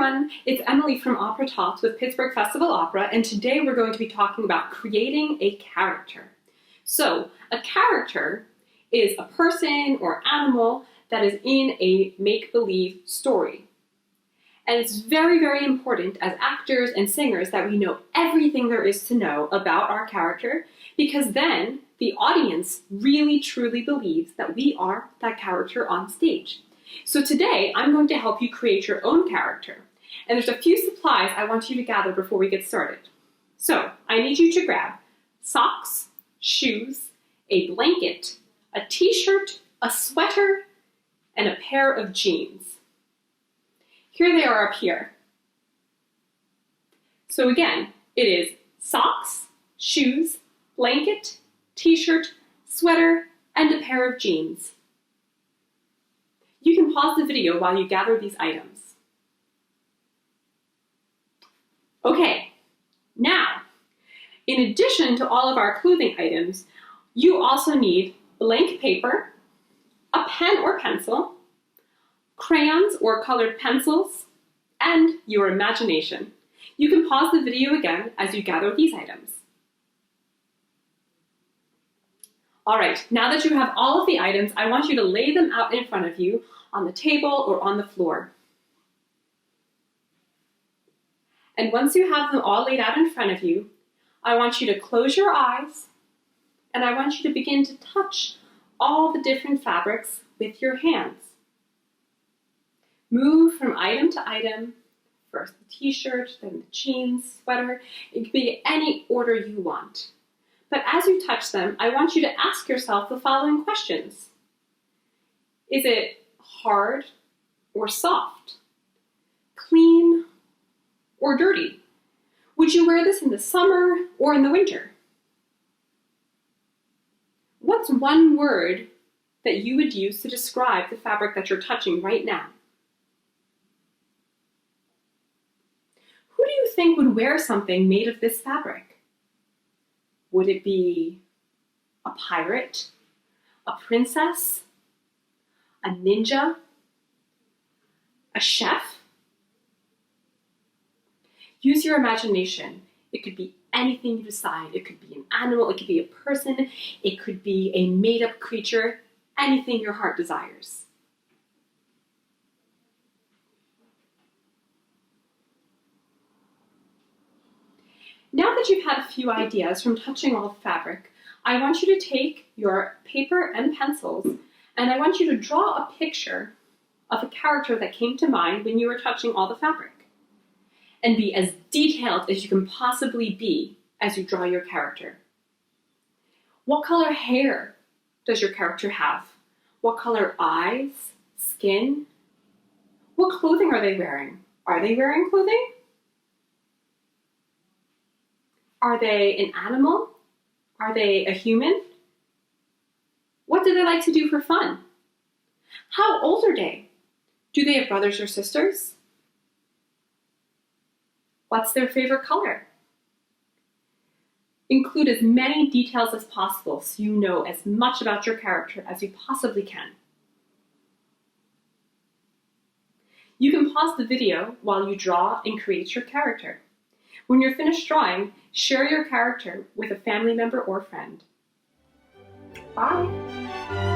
everyone, it's Emily from Opera Tots with Pittsburgh Festival Opera, and today we're going to be talking about creating a character. So, a character is a person or animal that is in a make-believe story. And it's very, very important as actors and singers that we know everything there is to know about our character, because then the audience really truly believes that we are that character on stage. So today, I'm going to help you create your own character. And there's a few supplies I want you to gather before we get started. So, I need you to grab socks, shoes, a blanket, a t-shirt, a sweater, and a pair of jeans. Here they are up here. So again, it is socks, shoes, blanket, t-shirt, sweater, and a pair of jeans. You can pause the video while you gather these items. Okay, now, in addition to all of our clothing items, you also need blank paper, a pen or pencil, crayons or colored pencils, and your imagination. You can pause the video again as you gather these items. All right, now that you have all of the items, I want you to lay them out in front of you on the table or on the floor. And once you have them all laid out in front of you, I want you to close your eyes and I want you to begin to touch all the different fabrics with your hands. Move from item to item, first the t-shirt, then the jeans, sweater. It could be any order you want. But as you touch them, I want you to ask yourself the following questions. Is it hard or soft? Clean or dirty? Would you wear this in the summer or in the winter? What's one word that you would use to describe the fabric that you're touching right now? Who do you think would wear something made of this fabric? Would it be a pirate, a princess, a ninja, a chef? Use your imagination. It could be anything you decide. It could be an animal, it could be a person, it could be a made-up creature, anything your heart desires. Now that you've had a few ideas from touching all the fabric, I want you to take your paper and pencils and I want you to draw a picture of a character that came to mind when you were touching all the fabric. And be as detailed as you can possibly be as you draw your character. What color hair does your character have? What color eyes, skin? What clothing are they wearing? Are they wearing clothing? Are they an animal? Are they a human? What do they like to do for fun? How old are they? Do they have brothers or sisters? What's their favorite color? Include as many details as possible so you know as much about your character as you possibly can. You can pause the video while you draw and create your character. When you're finished drawing, share your character with a family member or friend. Bye!